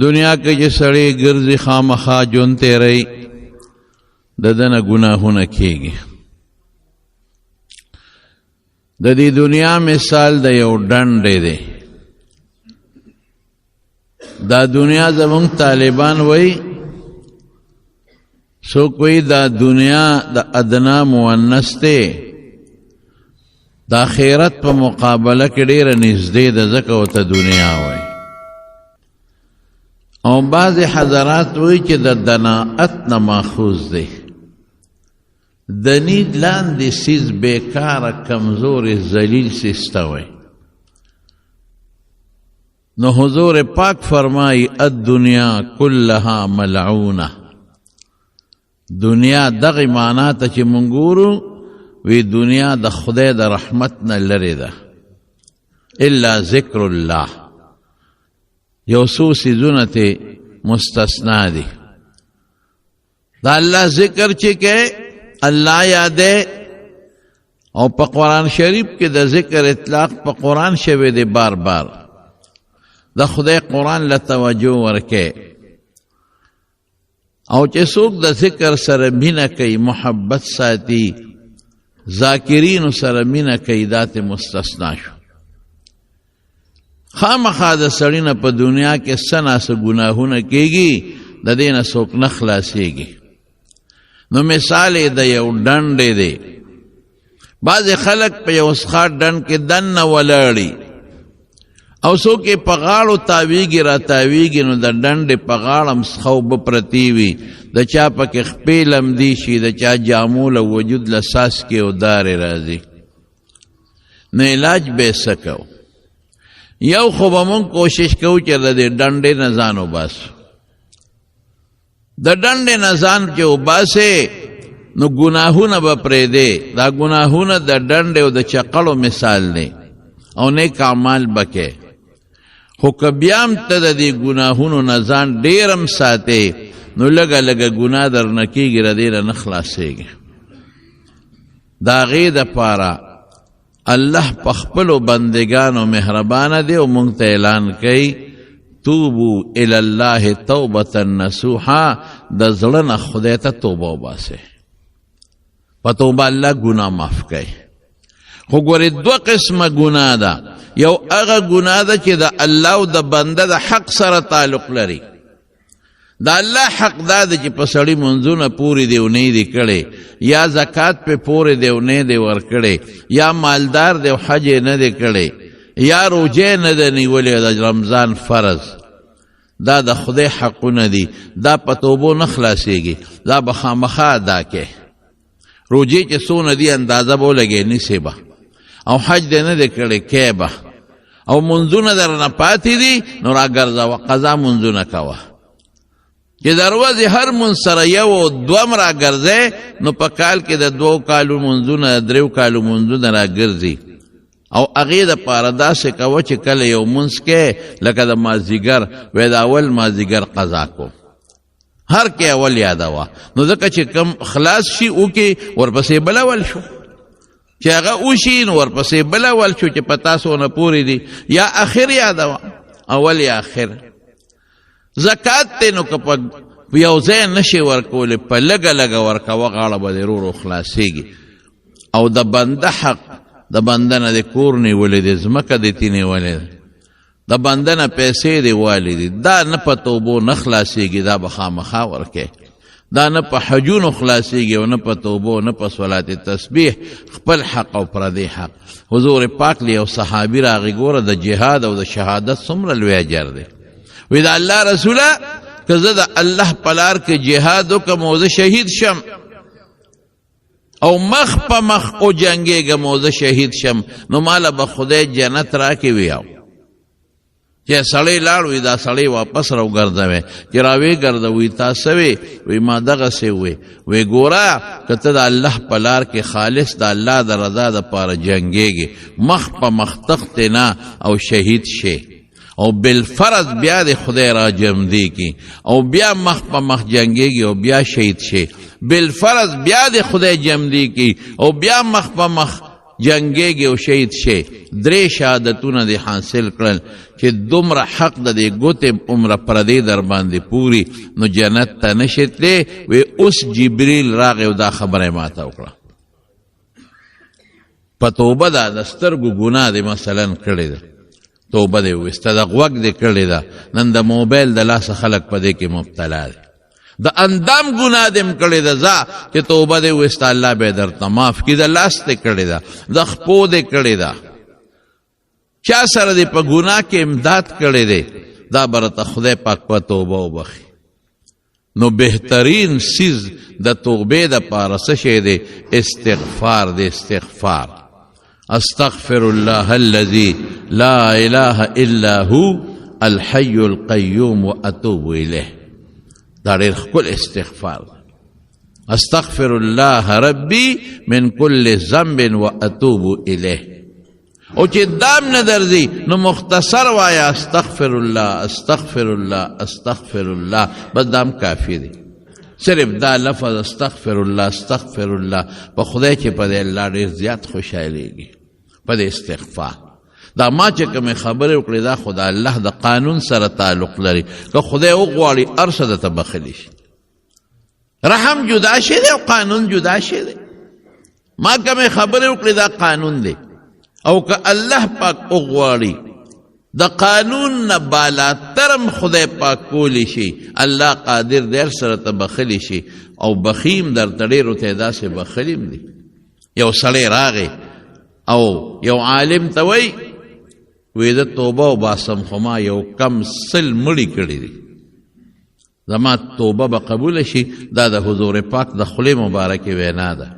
دنیا کې چې سړی ګرځي خامخا ژوند تیری د ده نه ګناهونه کېږي. د دې دنیا مثال د یو ډنډې دی. دا دنیا زمونږ طالبان وایي، څوک وایي دا دنیا د ادنا مؤنث دی، د آخرت په مقابله کې ډېره نږدې ده، ځکه ورته دنیا وایي. او بعض حضرات وایي چې د دناءت نه ماخوذ دی. دنی لاندې سیز بیکاره کمزور ذلیل سیسته وایي. نو حضور پاک فرمائی الدنیا کلها ملعونه. دنیا دغی معنی تا چی منگورو وی دنیا د خدای د رحمت نه لري ده، الا ذکر الله. یو څو څیزونه ته مستثنا دي. دا الله ذکر چې کې الله یاده، او په قرآن شریف کې د ذکر اطلاق په قرآن شوی دی بار بار. د خدای قرآن له توجه ورکې، او چې څوک د ذکر سره مینه کوي، محبت ساتي، ذاکرینو سره مینه کوي، دا ته مستثنا شو. خامخا د سړي نه په دنیا کې څه ناڅه ګناهونه کېږي، د دې نه څوک نه خلاصېږي. نو مثال یې د یو ډنډې دی. بعضې خلک په یو څښاک ډنډ کې دننه ولاړي، او څوک یې په غاړو تاویږي را تاویږي، نو د ډنډې په غاړه هم څښه اوبه پرتې وي، د چا پکې خپې لمدي شي، د چا جامو له وجود له څاڅکې او دارې راځي. نو علاج به یې څه کوو؟ یو خو به مونږ کوشش کوو چې د دې ډنډې نه ځان وباسو. د ډنډې نه ځان چې وباسې نو ګناهونه به پرېږدې. دا ګناهونه د ډنډې او د چقړو مثال دی، او نیک اعمال به کې. خو که بیا هم ته د دې ګناهونو نه ځان ډېر هم ساتې، نو لږه لږه ګناه در نه کېږي، د دې نه خلاصېږي. د هغې دپاره الله په خپلو بندګانو مهربانه دی، او موږ ته اعلان کوي توبو الی الله توبة نصوحا. د زړه نه خدای ته توبه وباسئ. په توبه الله ګناه معاف کوي. خو ګورې دوه قسمه ګناه ده. یو هغه ګناه ده چې د الله او د بنده د حق سره تعلق لري. د الله حق دا ده چې په سړي منځونه پورې دی او نه دی کړی، یا زکات په پورې دی او نه دی ورکړی، یا مالدار دی او حج نه دی کړی، یا روجه نه ده نیولې د رمضان فرض. دا د خدای حقونه دي، دا په توبو نه خلاصېږي. دا به خامخا ادا کې. روجې چې څونه دي اندازه به ولګې نیسې به، او حج دې نه دی کړی کې به، او منځونه در نه پاتې دي، نو راګرځوه قضا منځونه کوه. چې د ورځې هر منځ سره یو او دوم راګرځې، نو په کال کې د 2 کالو منځونه، 3 کالو منځونه راګرځي. او هغې دپاره داسې کوه چې کله یو منځ کې لکه د مازدیګر وی د اول مازدیګر قضا کو، هر کې اول یادوه. نو ځکه چې کم خلاص شي وکې، ورپسې بل اول شو. چې هغه وشي نو ورپسې بل اول شو چې په تاسو نه پورې دي. یا اخر یادوه، اول یا اخر. زکات ته نو که په یو ځای نشي ورکولی، په لږه لږه ورکوه، غاړه به دې ورو ورو خلاصېږي. او د بنده حق، د بنده نه د کور نیولې دی، ځمکه دې تی نیولې ده، د بنده نه پیسې دې والې دي، دا نه په توبو نه خلاصېږي، دا به خامخا ورکې. دا نه په حجونو خلاصېږي، او نه په توبو، نه په صلات تسبیح. خپل حق او پردی حق. حضور پاک لی یو صحابي راغی، ګوره د جهاد او د شهادت څومره لوی اجر دی. وی د الله رسوله که زه د الله په لار کې جهاد وکړم او زه شهید شم، او مخ په مخ او جنګېږم او زه شهید شم، نو ماله به خدای جنت راکې ویاو. چې سړی لاړ وي، دا سړی واپس راوګرځوي، چې راوی ګرځوي تا څه وی؟ وی ما دغسې وی. وی ګوره که ته د الله په لار کې خالص د الله د رضا دپاره جنګېږي، مخ په مخ تختې نه او شهید شي، او بالفرض بیا د خدای را جمدی کی، او بیا مخ په مخ جنگیږي او بیا شهید شي. بالفرض بیا د خدای جمدی کی، او بیا مخ په مخ جنگیږي او شهید شي. 3 شهادتونه دې حاصل کړل چې دومره حق د دې ګوتې عمره پردې در باندې پوری نو جنت ته نشي تللی. وی اوس جبریل راغی او دا خبره ماته وکړه. په توبه دا د سترګو ګناه دې مثلا کړې ده، توبه دې وویسته، د غوږ دې کړې ده، نن د موبایل د لاسه خلک په دې کې مبتلا دي، د اندام ګناه دې م کړې ده ځه چې توبه دې وویسته الله به یې درته معاف کړي. د لاس دې کړې ده، د خپو دې کړې ده، چا سره دې په ګناه کې امداد کړی دی دا به راته خدای پاک په توبه وبخي. نو بهترین سیز د توبې دپاره څه شی دی؟ استغفار دی. استغفار استغفر الله الذي لا اله الا هو الحي القيوم واتوب الیه. دا ډېر ښکلی استغفار. استغفر الله ربي من كل ذنب واتوب الیه. او چې دام نه درځي نو مختصر وایا استغفر الله استغفر الله استغفر الله، بس دام کافی دی. صرف دا لفظ استغفر الله استغفر الله په خدای چې په دې الله ډېر زیات خوشحالیږي په دې استغفار. دا ما چې کومې خبرې وکړې دا خو د الله د قانون سره تعلق لري. که خدای وغواړي هر څه درته بخښلی شي. رحم جدا شی دی او قانون جدا شی دی. ما کومې خبرې وکړې دا قانون دی، او که الله پاک وغواړي د قانون نه بالاترم خدای پاک کولی شي. الله قادر دی هر سره ته بخښلی شي او بخیم درته ډېرو ته یې داسې بخښلیم دي. یو سړی راغی او یو عالم ته وایي وی زه توبه وباسم خو ما یو کم 100 مړي کړي دي، زما توبه به قبوله شي. دا د حضور پاک د خولې مبارکې وینا ده.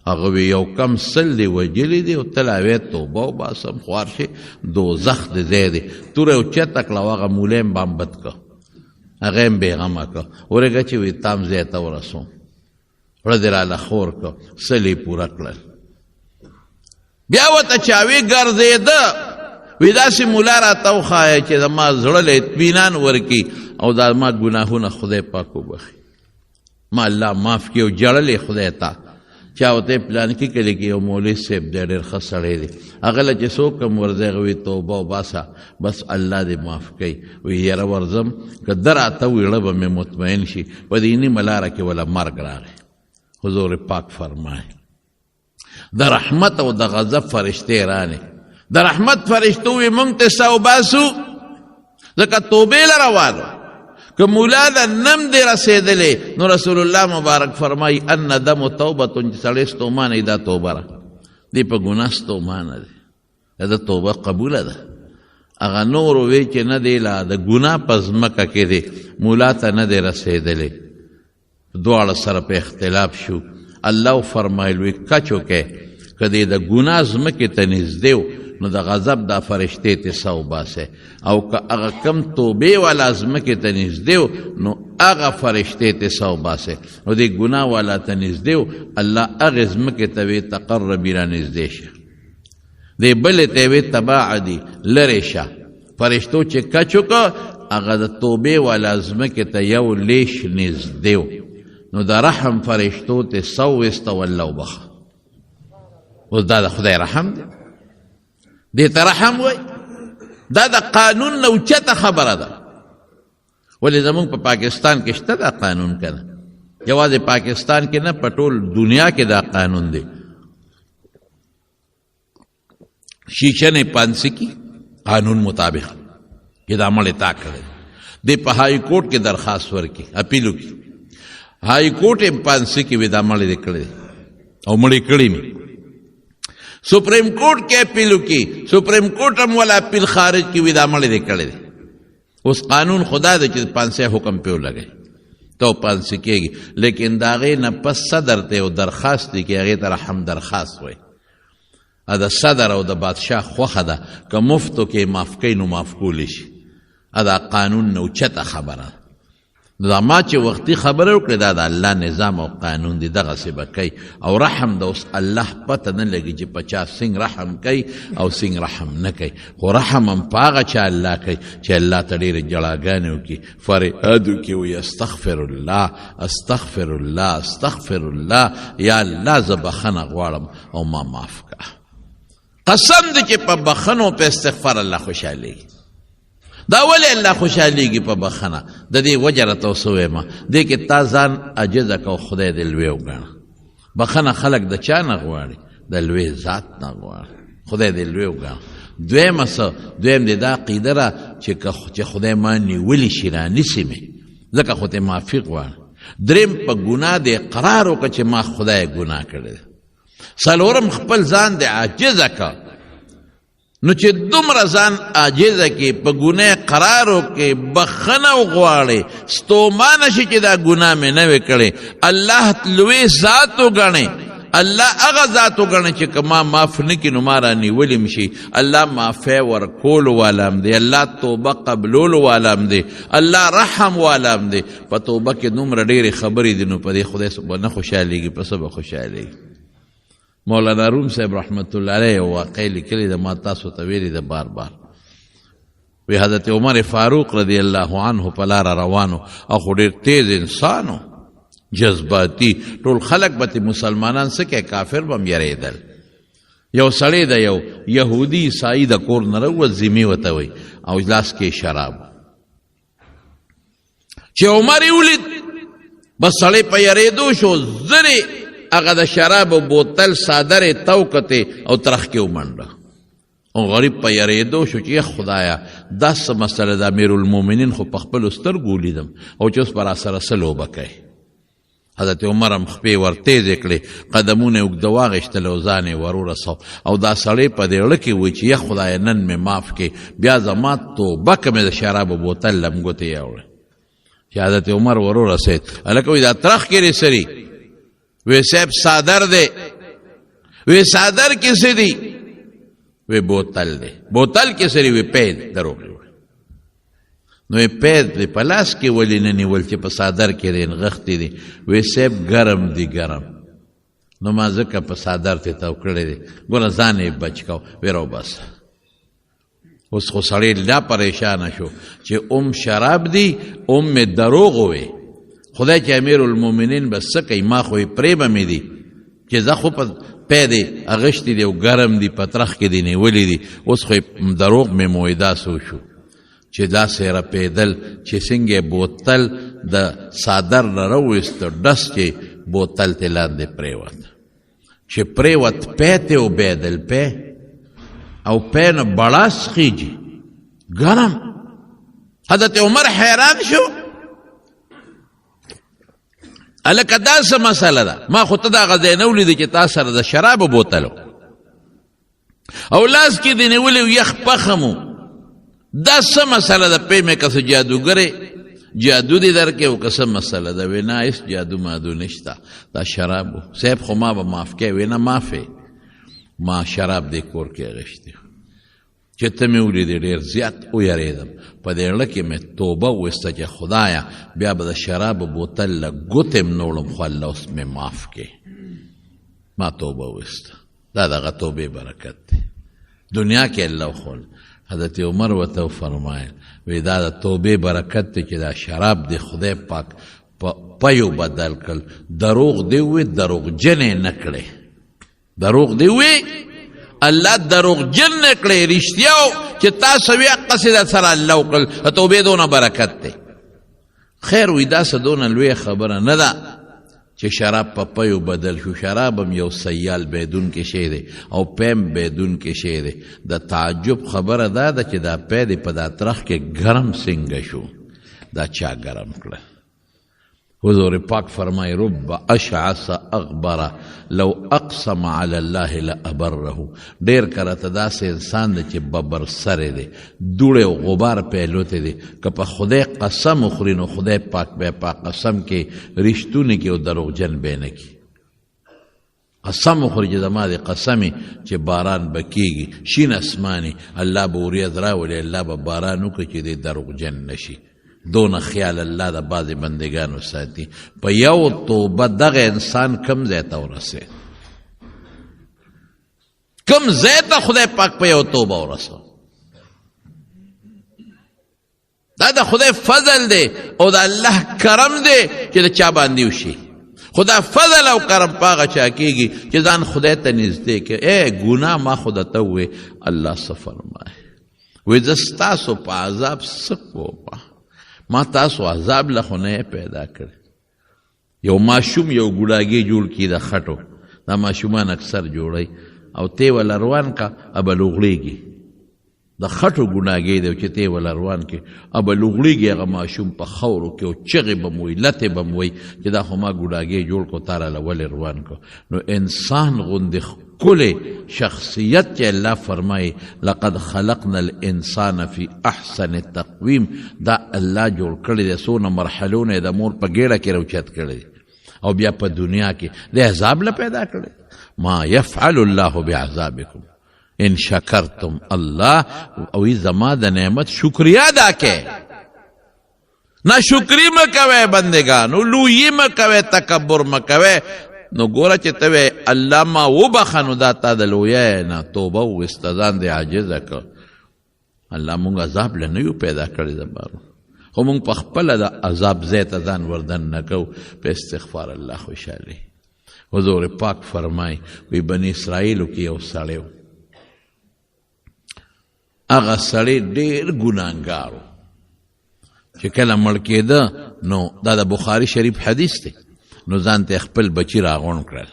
هغه وی یو کم 100 دی وجلی دی او تلاوی توبه وباسم خوار شي دوزخ دی ځای دی. توره اوچته کړه او هغه مولیم بامبد که هغه یې بېغمه که ورېږه چې وی تام ځای ته ورسوم وړه دې راله خور که 100 یې پوره کړل. بیا ورته چاوي ګرځېده وی داسې مولا راته وښایه چې زما زړه له اطمینان ورکي او دا ما ګناهونه خدای پاک وبخي، ما الله معاف کړي. او جړلې خدای ته چا ورته پلان کې کلی کې یو مولوي صاحب دی ډېر ښه سړی دی، هغه له چې څوک هم ورځي هغه وایي توبه وباسه بس الله دې معاف کوي. وایي یاره ورځم که ده راته ویړه به مې مطمئن شي. په دې نیمه لاره کې وله مرګ راغی. حضور پاک فرمایي د رحمت او د غضب فرشتې رانې. د رحمت فرشتو وی مونږ ته سا وباسو ځکه توبې له روانو. که مولا له نم دې رسېدلې نو رسول الله مبارک فرمایي الندم توبة، چې سړی ستومانه دا توبه را دې په ګناه ستومانه دی دا توبه قبوله ده. هغه نور وی چې نه دی لا د ګناه په ځمکه کې دی مولا ته نه دی رسېدلې. دواړه سره په اختلاف شو. الله فرمایل وی کچو کې که دې د ګناه ځمکې ته نږدې نو د غضب دا فرشتې ته سا وباسئ، او که هغه کم توبې والا ځمکې ته نږدې نو هغه فرشتې ته سا وباسئ. نو دې ګناه والا ته نږدې الله هغې ځمکې ته وی تقربي را نږدې شه، دې بلې ته وی تباعدي لرې شه. فرشتو چې کچ وکړه هغه د توبې والا ځمکې ته یو لیش نږدې نو د رحم فرشتو ته سا وویسته والله وبخه. اوس دا د خدای رحم دی، دې ته رحم وای. دا د قانون نه اوچته خبره ده. ولې زمونږ په پاکستان کې شته دا قانون که نه؟ یوازې پاکستان کې نه په ټول دنیا کې دا قانون دی. شیشه نه پانسی کی قانون مطابق چې دا مړې تا کړی دی په هائی کورټ کې درخواست ورکړي اپیل وکړي. هائی کورټ یې پانسی کې وي دا مړې دې کړی او مړې کړی مې. سپریم کورٹ کې اپیل کی، سپریم کورٹ هم ولا اپیل خارج کی وی دا مړی دی کړی دی. اوس قانون خدا دی چې 500 حکم پیو لګی تو 500 کېږي، لیکن د هغې نه پس صدر ته یو درخواست دی چې هغې ته رحم درخواست وایي. د صدر او د بادشاه خوښه ده که مفتو کې معاف کوي نو معاف کولی شي. دا قانون نه اوچته خبره ده. دا ما چې وختي خبره وکړې دا د الله نظام او قانون دی، دغسې به کوي. او رحم د اوس الله پته نه لګي چې په چا څنګه رحم کوي او څنګه رحم نه کوي. خو رحم هم په هغه چا الله کوي چې الله ته ډېرې جړاګانې وکړي، فریاد وکړي وایي استغفر الله استغفر الله استغفر الله، یا الله زه بخښنه غواړم او ما معاف کړه. قسم دی چې په بخنو په استغفار الله خوشحالیږي. دا ولې الله خوشحالیږي په بخنه؟ د دې وجه راته اوس ووایم دې کې تا ځان عاجزه کو، خدای دې لوی وګڼه. بخنه خلک د چا نه غواړي؟ د لوی ذات نه غواړي. خدای دې لوی وګڼه. دویم دې دا عقیده را چې خدای ما نیولی شي رانیسي مې، ځکه خو ته معافي غواړه. دریم په ګناه دې اقرار وکړه چې ما خدای ګناه کړی. څلورم خپل ځان دې عاجزه که. نو چې دومره ځان عاجزه کې په ګناه قرار وکړې، بخښنه وغواړې، ستومانه شي چې دا ګناه مې نه وې کړې، الله لوی ذات وګڼې، الله هغه ذات وګڼې چې که ما معاف نه کړي نو ما رانیولي م شي. الله معافی ورکولو والا هم دی، الله توبه قبلولو والا هم دی، الله رحم والا هم دی. په توبه کې دومره ډېرې خبرې دي، نو په دې خدای به نه خوشحالېږي، په څه به خوشحالېږي؟ مولانا روم صاحب رحمت الله علیه یو واقع لیکلی ده، ما تاسو ته ویلي ده بار بار. وی حضرت عمر فاروق رضی الله عنه په لاره روانو، او خو ډېر تیز انسانو، جذباتي. ټول خلک به مسلمانان څه کوي، کافر به هم یریدل. یو سړی د یو یهودي عیسایي د کور نه راووت، ذمي ورته وایي، او لاس کې شراب. چې عمر یې ولید، بس سړی په یریدو شو، زرې هغه د شرابو بوتل صادرې تو کتې او ترخ کې ومنډه. او غریب په یریدو شو چې خدایا دا څه مسله ده، امیرالمؤمنین خو په خپلو سترګو ولیدم، او چې اوس به راسره څه لوبه کوي. حضرت عمر هم خپې ورتیزې کړې، قدمونه یې اوږده واغېشتل او ځان یې ور ورسو. او دا سړی په دې زړه کې وایي چې یا خدایه نن مې معاف کړې، بیا زما توبه که مې د شرابو بوتل لمګوتې یوړې. چې حضرت عمر ور ورسېد، هلکه وایي دا ترخ کې سري؟ وی صاحب صادر دے. وی صادر کسی دی؟ وی بوتل دے. بوتل کسی دی؟ وی پید دروغ دی. نو وی پید دی پلاس کی ولی ننیول چې په صادر کې دی نغختی دی. وی صاحب گرم دی گرم. نو ما ځکه په صادر ته تاو کړی دی، ګوره ځان یې بچ کو. وی رو بس اوس خو سړی لا پریشانه شو چې شراب دی مې دروغ وی. خدای چې امیرالمؤمنین بس څه کوي، ما خو یې پرېبه مې دي چې زه خو په پیدې اغشتي دی او ګرم دی، په ترخ کې دی نیولي دي. اوس خو دروغ مې مویدا سو شو چې دا سیره پیدل چې څنګه بوتل د صادر نه راویسته، ډس چې بوتل ته لاندې پرېوت. چې پرېوت پی ته وبیدل، پی او پی نه بړاس خیجي ګرم. حضرت عمر حیران شو، الکه دا څه مسله ده؟ ما خو ته دغه ځای نه ولیدې چې تا سره د شرابو بوتل او لاس کې دې نیولي و یخ پخم و. دا څه مسله ده؟ پی مې که څه جادوګرې جادو دې درکې او که څه مسله ده؟ وی نه هېڅ جادو مادو نشته، دا شراب و. صاحب خو ما به معاف کوې؟ وی نه معاف ما شراب دې کور کې اغېشتې چې ته مې ولیدې ډېر زیات ویرېدم. په دې زړه کې مې توبه وویسته چې خدایه بیا به د شرابو بوتل له ګوتې م نه وړم، خو الله اوس مې معاف کړې. ما توبه وویسته. دا دغه توبې برکت دی. دنیا کې الله خول. حضرت عمر ورته وفرمایل، وی دا د توبې برکت دی چې دا شراب دی خدای پاک په پیو بدل کړل. دروغ دی وی، دروغجن یې نه کړې. دروغ دی وی، الله دروغجن نه کړې، رښتیا چې تاسو وی قصد سره الله وکړل. توبې دونه برکت دی. خیر وی دا څه دونه لویه خبره نه ده چې شراب په پیو بدل شو. شراب هم یو سیال بیدون کې شی دی او پیم بیدون کې شی دی. د تعجب خبره دا ده چې دا پی دی په دا ترخ کې ګرم څنګه شو؟ دا چا ګرم کړه؟ حضور پاک فرمای رب اشعث اغبر لو اقسم علی الله لابره. ډیر کرته داسې انسان دی چې ببر سره دی، دوړې او غبار پیلوته دی، که په خدای قسم وخوري نو خدای پاک به په قسم کې رښتونی کې او دروغجن به نه کي. قسم وخوري چې زما د قسمې چې باران به کېږي، شین اسماني، الله به وریځ راولي، الله به باران وکړي چې دی دروغجن نشي. دون خیال الله د بعضې بندگانو ساتي. په یو توبه دغه انسان کم ځای ته ورسېد، کم ځای ته خدای پاک په یو توبه ورسو. دا د خدای فضل دی او د الله کرم دی چې د چا باندې وشي. خدا فضل او کرم پاغه چا کیږي چې ځان خدای ته نږدې کې اے ګناه ما خدا ته وې الله څه فرمایي وې زه ستاسو په عذاب څه کوم ما تاسو عذاب له خو نه پیدا کړی یو ماشوم یو ګوډاګي جوړ کړي د خټو دا ماشومان اکثر جوړی او تی ولا روان کا ابه لغړیږي د خټو ګناګې دی چې تی ولا روان کې ابه لغړیږي هغه ماشوم په خاورو کې او چغې به مو وي لتې به مو وي چې دا خو ما ګوډاګې جوړ کو تاراله ولې روان کو نو انسان غوندې ښکلی شخصیت چې الله فرمایي لقد خلقنا الانسان فی احسن تقویم دا الله جوړ کړی دی څونه مرحلونه د مور په ګېډه کې راوچت کړی او بیا په دنیا کې د عذاب له پیدا کړی ما يفعل الله بعذابكم ان شکرتم الله او زما د نعمت شکریا ادا کې نہ شکری مکوے بندگانو لویی مکوے تکبر مکوے نو ګوره چې ته الله ما وبخنو دا تا د لویه نه توبه وسته ځان دې عاجزه که الله مونږ عذاب له نه یو پیدا کړی زبارو خو مونږ په خپله د عذاب ځای ته ځان وردن نه کوو په استغفار الله خوشحالي حضور پاک فرمای وی بنی اسرائیلو کې یو سړی و هغه سړی ډېر ګناهګار چې کله مړ کېده نو دا د بخاري شریف حدیث دی نو ځان ته خپل بچی راغونډ کړل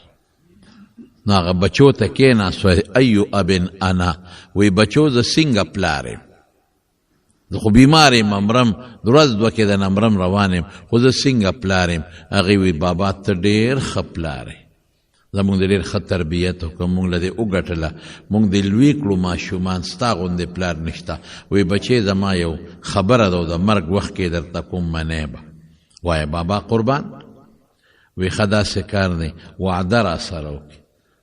نو هغه بچو ته کېناست ایو ابن انا وی بچو زه څنګه پلار یم زه خو بیمار یم مرم ورځ دوه کې د مرم روان یم خو زه څنګه پلار یم هغې وی بابا ته ډېر ښه پلار یې زمونږ د ډېر ښه تربیت وکړه مونږ له دې وګټله مونږ دې لوی کړو ماشومان ستا غوندې پلار نشته وی بچې زما یو خبره ده د مرګ وخت کې درته کوم منې به وایه بابا قربان وی ښه داسې کار دی وعده را سره وکړي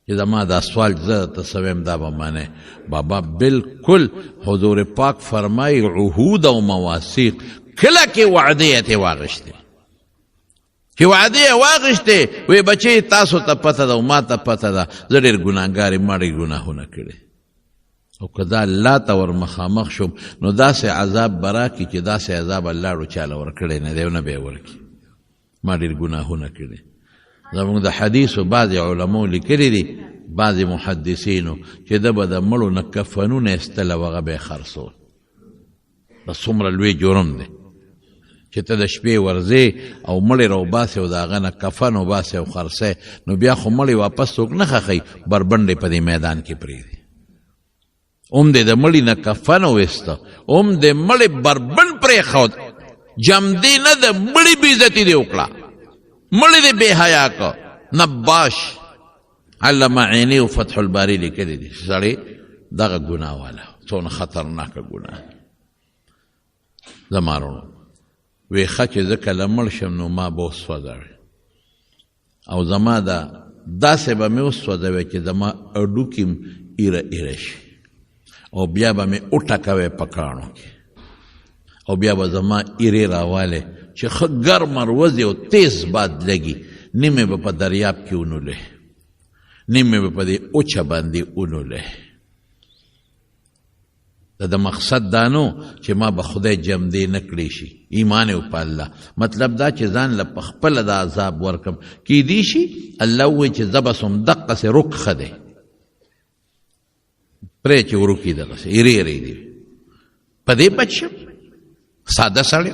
چې زما دا سوال زه ته څه ویم دا به منې بابا بالکل حضور پاک فرمایي عهود او مواثیق کله کې وعدې یې ترې واخیستې چې وعدې یې واخیستې وی بچې تاسو ته پته ده او ما ته پته ده زه ډېر ګناهګار یم ما ډېر ګناهونه کړي او که دا الله ته ور مخامخ شوم نو داسې عذاب به راکړي چې داسې عذاب الله ډو چاله ورکړی نه دی او نه به یې ورکړي ما ډېر ګناهونه کړي زمونږ د حدیثو بعضې علماو لیکلي دي بعضې محدثینو چې ده به د مړو نه کفنونه ایستل او هغه به یې خرڅول دا څومره لوی جرم دی چې ته د شپې ورځې او مړې راوباسې او د هغه نه کفن وباسې او خرڅی نو بیا خو مړې واپس څوک نه ښخوي بربنډې په دې میدان کې پرېږدي هم دې د مړي نه کفن وویسته هم د مړې بربنډ پرېښود جمدی نه د مړي بېعزتي دې وکړه مړي دې بې حیا که نباش علامه عیني او فتح الباري لیکلي دي سړی دغه ګناه والا څونه خطرناکه ګناه زما وروڼو وی ښه چې زه کله مړ شم نو ما به وسوځوې او زما داسې به مې وسوځوې چې زما هډوکي م ایره ایره شي او بیا به مې وټکوې په کاڼو کې او بیا به زما ایرې راوالی چې ښه ګرمه ورځې او تیز باد لګي نیمې به په دریاب کې ونولې نیمې به په دې اوچه باندې ونولې د مقصد دا نو چې ما به خدای جمدې نه کړی شي ایمان یې په الله مطلب دا چې ځان له په خپله د عذاب ورکم کیدی شي الله ووایي چې زه بس هم دقسې رک ښه دی پرې چې ورکي دغسې ایرې ایرې دي په دې بچ شم ساده سړی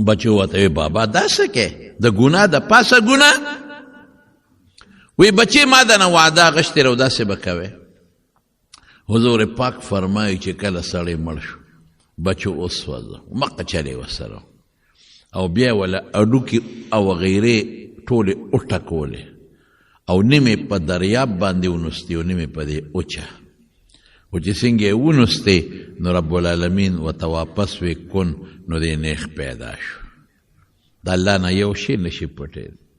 بچو ورته وی بابا دا څه کې د ګناه د پاسه ګناه وی بچې ما د نه وعده اخیستې او داسې به کوې حضور پاک فرمایي چې کله سړی مړ شو بچو وسوځه مقه چلې ورسره او بیا ولا هډوکي او غیرې ټولې وټکولې او نیمې په دریاب باندې ونستې او نیمې په دې اوچه او چې څنګه یې ونستې نو رب العالمین ورته واپس وی کن نو دې نیخ پیدا شو د الله نه یو شی نشي پټېدی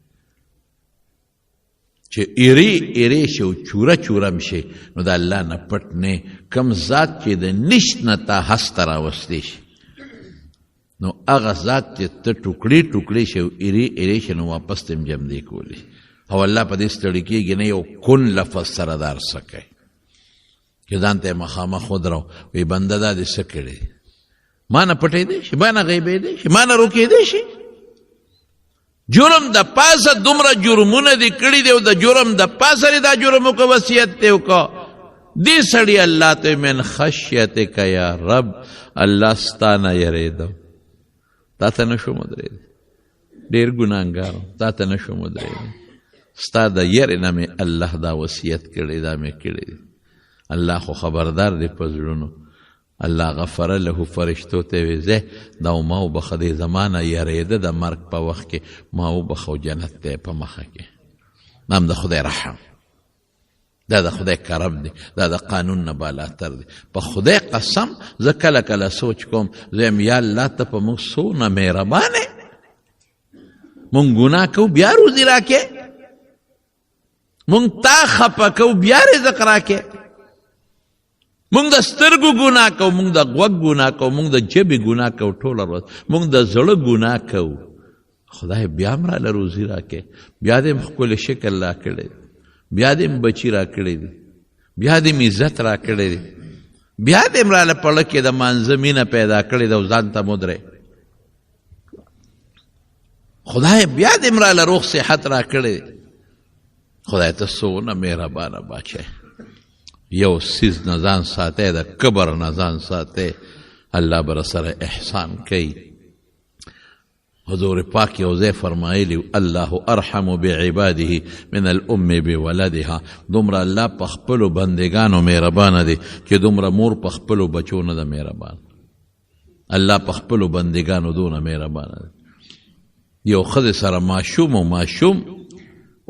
چې ایری ایری شي او چوره چورم شي نو د الله نه پټ نه کم ذات چې د نشت نه تا هسته راوستی شي نو هغه ذات چې ته ټوکړې ټوکړې شي او ایری ایری شي نو واپس ته جمدې کولی او الله په دې ستړي کېږي نه یو کن لفظ سره دار څه کوي چې ځان ته مخامخ ودرو وی بنده دا دې څه کړی ما نه پټېدی شي ما نه غیبېدی شي ما نه روکېدی شي جرم د پاسه دومره جرمونه دي کړي دي او د جرم د پاسه دا جرمو کو وصیت ته وکړه دې سړي الله ته من خشیتک یا رب الله ستانه یریدو تا ته نشو مدرید ډېر ګناهګار تا ته نشو مدرید ستا د یرې نه مې الله دا وصیت کړی دا مې کړی الله خو خبردار دی په زړونو الله غفر له فرشتو ته وی زه دا ما وبخه دې زمانه یریده د مرګ په وخت کې ما وبخو جنت ته په مخه کې نام د خدای رحم دا د خدای کرم دی دا د قانون نه بالاتر دی په خدای قسم زه کله کله سوچ کوم زه یا الله ته په موږ څونه مهربانې مونږ ګناه کوو بیا روزي راکې مونږ تا خفه کوو بیا رزق راکې مونږ د سترګو ګناه کوو مونږ د غوږ ګناه کوو مونږ د ژبې ګناه کوو ټوله ورځ مونږ د زړه ګناه کوو خدای بیا هم راله روزي راکې بیا دې ښکلی شکل راکړی بیا دې بچي راکړی دي بیا دې عزت راکړی دی بیا دې راله پړه کې د مانځه مینه پیدا کړې ده او ځان ته مدرې خدای بیا دې راله روغ صحت راکړی دی خدای ته څونه مهربانه بادشاه یو سیز نه ځان ساتی د کبر نه ځان ساتی الله به راسره احسان کوي حضور پاک یو ځای فرمایلی الله ارحم بعباده من الام بولدها دومره الله په خپلو بندګانو مهربانه دی چې دومره مور په خپلو بچو نه ده مهربان الله په خپلو بندګانو دونه مهربانه دی یو ښځې سره ماشوم و ماشوم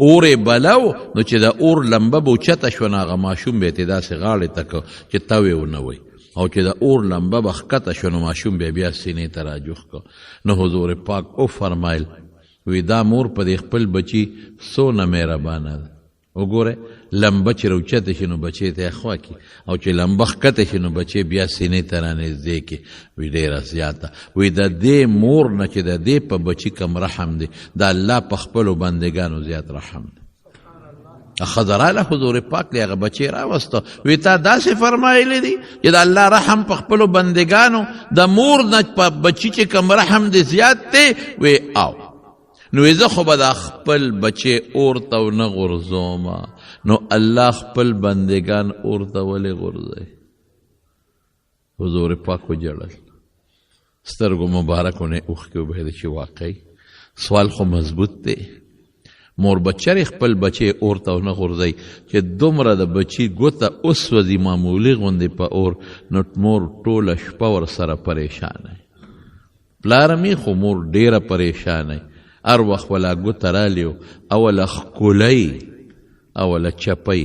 اور بلو نو چې د اور لمبه به اوچته شوه نو هغه ماشوم به یې داسې غاړې ته که چې توې ونه وی او چې د اور لمبه به ښکته شوه نو ماشوم به بیا سینې ته راجوخ که نو حضور پاک وفرمایل وی دا مور په دې خپل بچي څونه مهربانه ده وګوره لمبه چې راوچته شي نو بچی ته یې خوا کړي او چې لمبه ښکته شي نو بچی بیا سینې ته رانږدې کړي وی ډېره زیاته وی د دې مور نه چې د دې په بچي کم رحم دی د الله په خپلو بندګانو زیات رحم دی ښځه راله حضور پاک لی هغه بچی راوسته وی تا داسې فرمایلی دی چې د الله رحم په خپلو بندګانو د مور نه په بچي چې کم رحم دی زیات دی وی او نو زه خو به دا خپل بچی اور ته ونه غورځوم نو الله خپل بندگان اور ته ولې غورځوي حضور پاک وجړل سترګو مبارکو نه اوښکې وبهېدې چې واقعي سوال خو مضبوط دی مور بچری خپل بچی اور ته ونه غورځوي چې دومره د بچي ګوته وسوځي معمولي غوندې په اور نو مور ټوله شپه ورسره پریشانه پلار مې خو مور ډېره پریشانه هر وخت ولا ګوته رالیو اوله ښکلی اوله چپی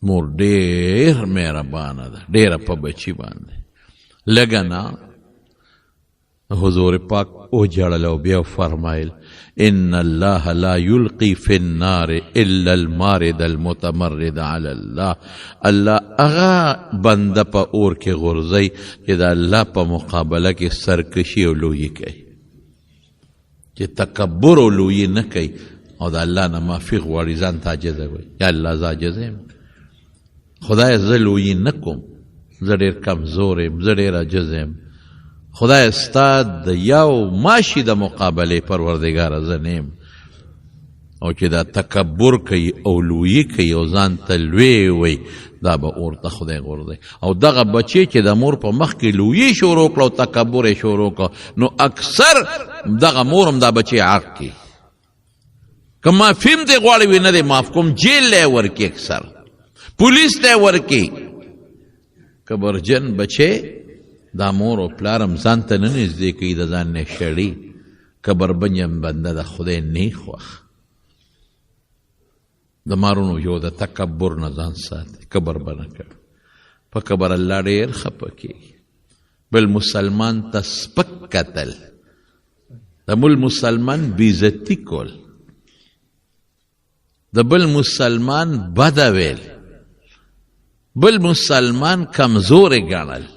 مور ډېر مهربانه ده ډېره په بچي باندې لږه نه حضور پاک وجړل او بیا فرمایل ان الله لا یلقي فی النار الا المارد المتمرد علی الله الله هغه بنده په اور کې غورځوي چې د الله په مقابله کې سرکشي او لویي کوي چې تکبر او لویي نه کوي او د الله نه معافي غواړي ځان ته عاجزه وایي یا الله زه عاجزه یم خدای زه لویي نه کوم زه ډېر کمزور یم زه ډېر عاجز یم خدای ستا د یو ماشي د مقابلې پروردګاره زه نه یم او چې دا تکبر کوي او لویي کوي او ځان ته لوی وایي دا به اور ته خدای غورځوي او دغه بچی چې د مور په مخ کې لویي شروع کړه او تکبر یې شروع کړه نو اکثر دغه مور هم دا بچی عاق کړي که معافي هم دې غواړي وي نه دې معاف کوم جیل لی ورکړي اکثر پولیس لی ورکړي کبرجن بچی دا مور او پلار هم ځان ته نه نږدې کوي د ځان نه شړي کبربن بنده د خدای نه خوښ د مارونو یو د تکبر نه ځان ساتي کبر به نه کوي په کبر الله ډېر خفه کېږي بل مسلمان ته سپک کتل د بل مسلمان بېعزتي کول د بل مسلمان بده ویل بل مسلمان کمزورې ګڼل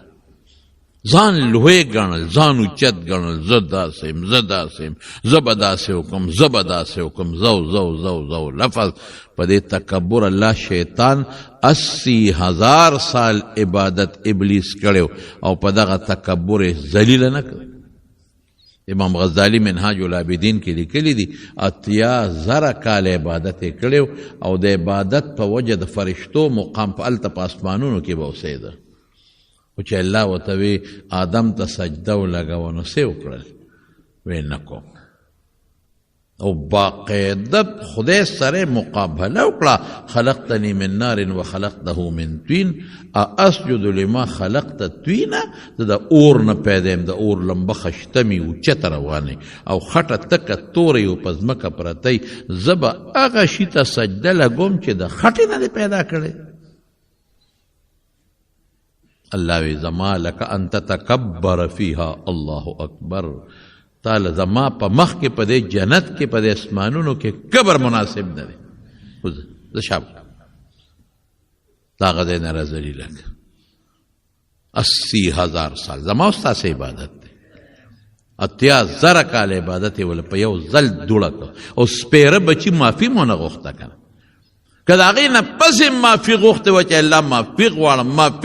ځان لوی ګڼل ځان اوچت ګڼل زه داسې یم زه داسې یم زه به داسې وکړم زه به داسې وکړم زو لفظ په دې تکبر الله شیطان 80,000 سال عبادت ابلیس کړی او په دغه تکبر یې ذلیله نه کړ امام غزالی منهاج العابدین کې لیکلی دي 80,000 کال عبادت یې کړی او د عبادت په وجه د فرشتو مقام په هلته په اسمانونو کې به اوسېده. خو چې الله ورته وی آدم ته سجده ولګوه نو څه وکړل؟ وی نه کوم. او باقاعده خدای سره مقابله وکړه خلقتنی من نار و خلقته من طین اسجد لما خلقت طینا د اور نه پیدا یم د اور لمبه خشتمی اوچته روانې او خټه تکه تورې او په ځمکه پرتی زه به هغه شي ته سجده لګوم چې د خټې نه دې پیدا کړی. الله وی زما لک ان تتکبر فیها الله اکبر. تعالی زما په مخ کې په دې جنت کې په دې اسمانونو کې کبر مناسب نه دی. زه شاب دا غځې نه راځلی لک 80,000 سال زما ستاسې عبادت دی. 80,000 کال عبادت یې ول په یو ځل دوړه کړه او سپیره بچي معافي مو نه غوښته کنه. که د هغې نه پسې معافي غوښتې وه چې الله معافي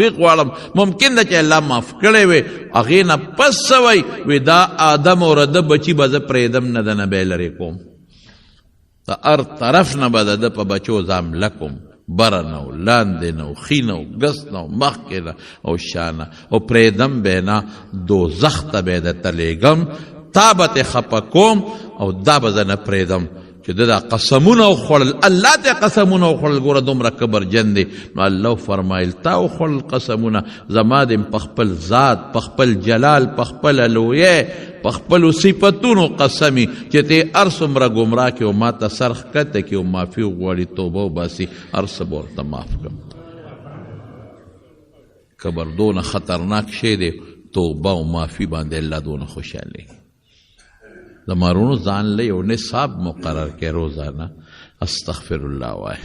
غواړم ممکن ده چې الله معاف کړی وی هغې نه پس څه وی وی دا آدم او رده بچي به زه پرېږدم نه د نه به یې لرې کوم د هر طرف نه به د ده په بچو ځامله کوم بره نه او لاندې نه او ښي نه او ګس نه او مخکې نه او شا نه او پرېږدم به یې نه دوزخ ته به یې درته لیږم تا به ترې خفه کوم او دا به زه نه پرېږدم چې دا قسمونه وخوړل. الله ته قسمونه وخوړل. ګوره دومره کبرجن دی. نو الله فرمایل تا وخوړل قسمونه زما د په خپل ذات په خپل جلال په خپل لویه په خپلو صفتونو قسمي چې ته هر څومره ګمراه کړې او ما ته سر ښکته کړي او معافي وغواړي توبه وباسي هر څه به ورته معاف کړم. کبر دونه خطرناک شی دی. توبه او معافي باندې الله دونه خوشحاله د مارونو ځان له یو نصاب مقرر کې روزانه استغفر الله وای.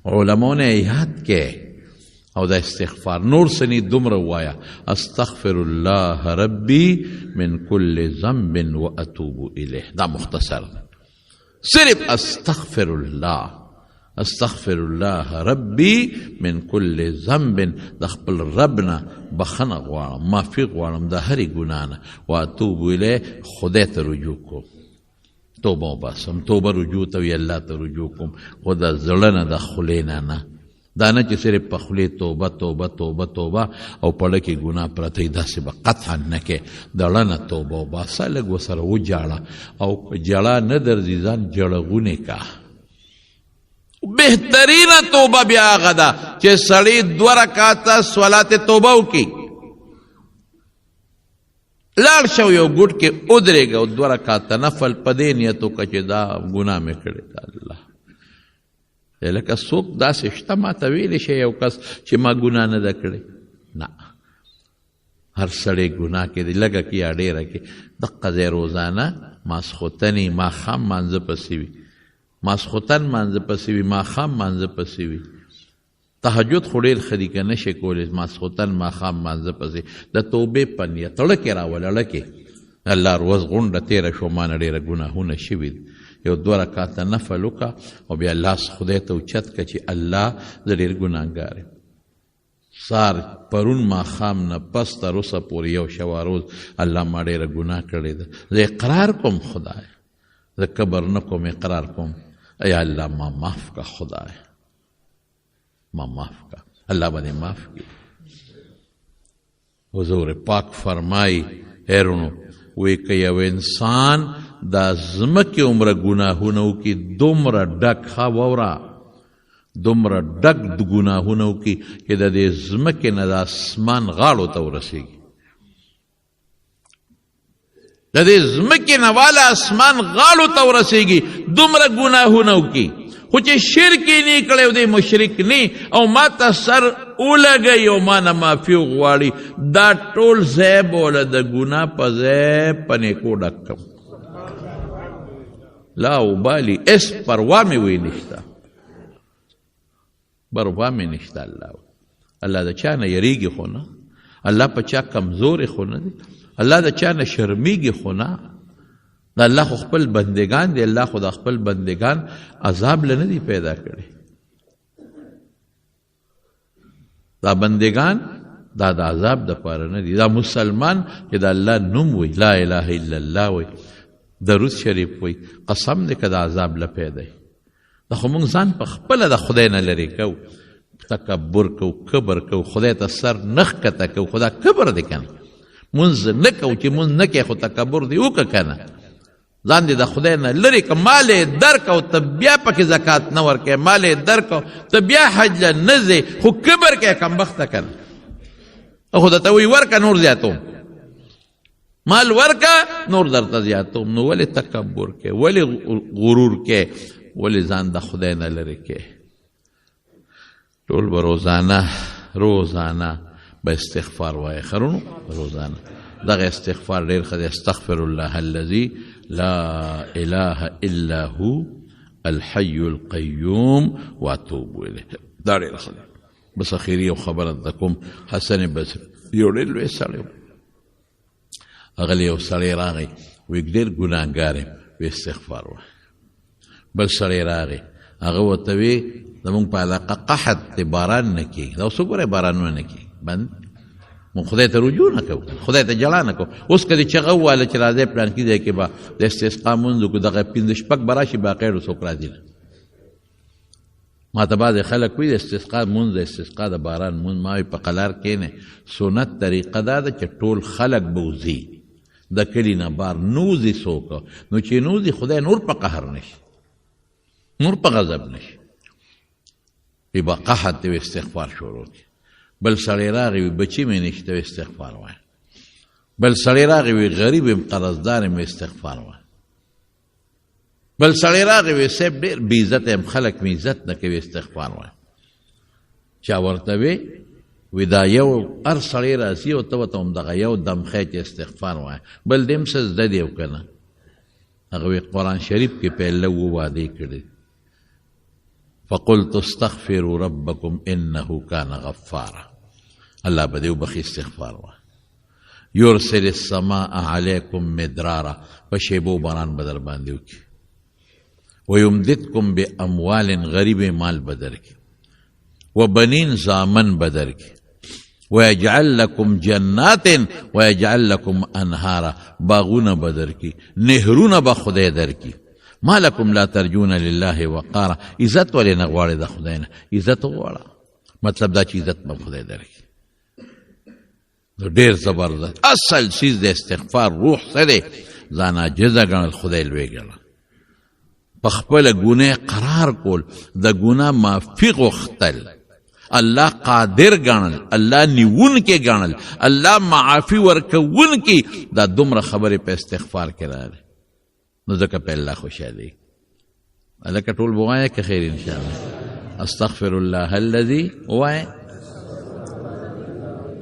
علماء نه یاد کې او د استغفار نور سنی دومره وایا استغفر الله ربي من كل ذنب واتوب الیه. دا مختصر صرف استغفر الله ربي من كل ذنب د خپل ربنا بخنه غواړم معافي غواړم د هرې ګناه نه واتوب الیه خدای ته رجوع کوم توبه وباسم توبه رجوع ته وي الله ته رجوع کوم خو د زړه نه د خولې نه دا نه چې صرف په خولې توبه توبه توبه توبه او پړه کې ګناه پرته وي داسې به قطعا نه کې د زړه نه توبه وباسه لږ ورسره وجاړه او که جړه نه درځي ځان جړغونې کا. بهترین توبه بیا هغه ده چې سړی 2 رکعاته صلات توبه وکړي لاړ شو یو ګوټ کې ودرېږه او 2 رکعاته نفل په دې نیت وکړه چې دا ګناه مې کړې ده. الله لکه څوک داسې شته ما ته ویلی شي یو کس چې ما ګناه نه ده کړې. نه هر سړی ګناه کې دی لږه کې یا ډېره کې دقه ځای روزانه ماسخوتنې ماښام مانځه پسې وي ماسخوتن مانځه پسې وي ماښام مانځه پسې وي. تهجد خو ډېر ښه دي که نه شي کولی ماسخوتن ماښام مانځه پسې د توبې په نیت اړه کې راوله اړه کې الله روز غونډه تېره شو ما نه ډېره ګناهونه شوي دي یو 2 رکعاته نفل وکړه او بیا لاس خدای ته اوچت کړه چې الله زه ډېر ګناهګار یم. سار پرون ماښام نه پس تر اوسه پورې یو شوه روز الله ما ډېره ګناه کړې ده. زه اقرار کوم خدای زه کبر نه کوم اقرار کوم ای الله ما معاف کا خدای ما معاف کا. الله باندې معاف کړي. حضور پاک فرمای هیرونو وی که یو انسان دا ځمکې عمره ګناهونه وکړي دومره ډک ښه واوره دومره ډک د ګناهونه وکړي چې د دې ځمکې نه د اسمان غاړو ته ورسېږي د دې ځمکې نه والا اسمان غاړو ته ورسېږي دومره ګناهونه وکړي خو چې شرک یې نه کړی او دی مشرک نه او ما ته سر ولګوي او ما نه معافي وغواړي دا ټول ځای به له د ګناه په ځای په نیکو ډک کړم. لا وبالي اس پروا مې وی نشته پروا مې نشته. الله د چا نه یریږي خو نه الله په چا کمزورې خو نه دی الله د چا نه شرمیږي خو نه دا الله خو خپل بندگان دی الله خو د خپل بندگان عذاب له نه دی پیدا کړي دا بندگان دا د عذاب د پاره نه دي. دا مسلمان چې د الله نوم وي، لا اله الا الله وي، درود شریف وي، قسم دې که د عذاب لپې دی. دا خو مونږ ځان په خپله د خدای نه لرې کوو، تکبر کوو، کبر کوو، خدای ته سر نه ښکته کوو. خو دا کبر دی که نه، مونځ نه کوو چې مونځ نه کوې خو تکبر دی وکړه که نه. ځان دې د خدای نه لرې که، مال یې درکو ته بیا پکې زکات نه ورکوې، مال یې درکو ته بیا حج له نه ځې، خو کبر کوې کمبخته که نه. خو درته وایي ورکه نور زیاتوم، مال ورکه نور درته زیاتوم. نو ولې تکبر کې، ولې غرور کې، ولې ځان د خدای نه لرې کې؟ ټول به روزانه به استغفار وایي. خرونو روزانه دغه استغفار ډېر ښه دی. استغفر الله الذي لا اله الا هو الحي القيوم واتوب الیه. دا ډېر ښه دی. بس اخیری یو خبره درته کوم. حسن بصري یو ډېر لوی سړی و، هغه یو سړی راغی وی ډېر ګناهګار یم، وی استغفار وایه. بل سړی راغی هغه ورته وی زمونږ په علاقه قحط دی، باران نه کېږي. دا اوس وګورئ بارانونه نه کېږي، بند مونږ خدای ته رجوع نه کوو، خدای ته جړا نه کوو. اوس که دې چغه وواله چې راځئ پلانکي ځای کې به د استسقا مونځ وکړو، دغه پنځه شپږ به راشي، باقی څوک راځي نه. ما ته بعضې خلک وایي د استسقا مونځ، د استسقا د باران مونځ، ما وایي په قلار کښېنئ. سنت طریقه دا ده چې ټول خلک به وځي د کلي نه بار، نوځي څوک. نو چې نوځي خدای نور په قهر نه شي، نور په غضب نه شي. وی به قحط دی، استغفار شروع کړي. بل سړی راغی وی بچی مې نشته، استغفار وایه. بل سړی راغی وی غریب یم، قرضدار یم، استغفار وایه. بل سړی راغی وی صاحب ډېر بې عزته یم، خلک مې عزت نه کوي، استغفار وایه. چا ورته وی دا یو هر سړی راځي او ته ورته همدغه یو دم ښیې چې استغفار وایه. بل دې هم څه زده دی او که نه؟ هغه وی قرآن شریف کې پهله وعدې کړي، فقلت استغفروا ربکم انه کان غفارا. الله به دې وبخي، استغفار وایه. یرسل السماء علیکم مدرارا، په شیبو باران به در باندې وکړي. ویمددکم باموال، غریب مال به درکړي. وبنین، زامن به درکړي. ویجعل لکم جنات ویجعل لکم انهارا، باغونه به درکړي، نهرونه به خدای درکړي. ما لکم لا ترجون لله وقارا، عزت ولې نه غواړې د خدای نه؟ عزت وغواړه. مطلب دا چې عزت به خدای درکړي. نو ډېر زبردست اصل چیز د استغفار روح څه دی؟ ځان عاجزه ګڼل، خدای لوی ګڼل، په خپله ګناه قرار کول، د ګناه معافي غوښتل، الله قادر ګڼل، الله نیونکی ګڼل، الله معافي ورکوونکی. دا دومره خبرې په استغفار کې راغلي. نو ځکه په الله خوشحالي. هلکه ټول به ووایه که خیر انشاءالله. استغفر الله الذي ووایه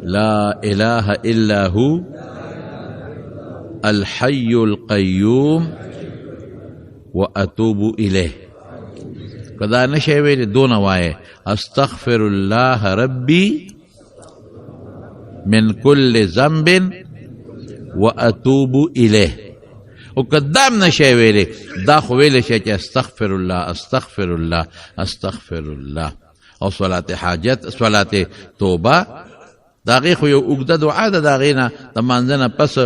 لا اله الا هو الحي القيوم واتوب الیه. کدا نشي ویلې دونه وایه استغفر الله ربي من كل ذنب واتوب الیه. او قدام نشي ویلې دا خو ویلې شي چې استغفر الله استغفر الله استغفر الله. او صلات حاجت، صلات توبه، دا غي خو یو اوږده دعا ده. دا غینا د مانځنه پس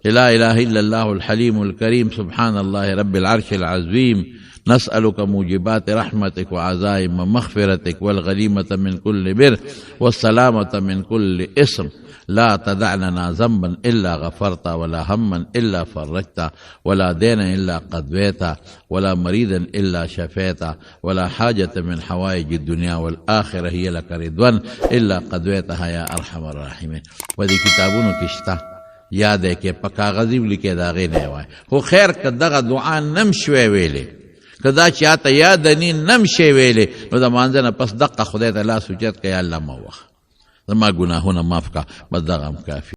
لا اله الا الله الحليم الكريم سبحان الله رب العرش العظيم نسألك موجبات رحمتك وعزائم مغفرتك والغنيمة من كل بر والسلامة من كل إثم لا تدع لنا ذنبا إلا غفرت ولا هما إلا فرجت ولا دينا إلا قضيت ولا مريضا إلا شفيت ولا حاجة من حوائج الدنيا والآخرة هي لك رضوان إلا قضيتها يا أرحم الراحمين. ودي كتابونو کشتا یاد ہے کہ په کاغذی ولیکې دا غي نه وای. خو خیر که دغه دعا نم شوی ویلې، که دا چاته یاد نی نم شوی ویلې، نو د مانځه نه پس دقه خدای ته لاس اوچت کړه، یا الله ما وخه زما ګناهونه معاف کا، بس دغه هم کافي.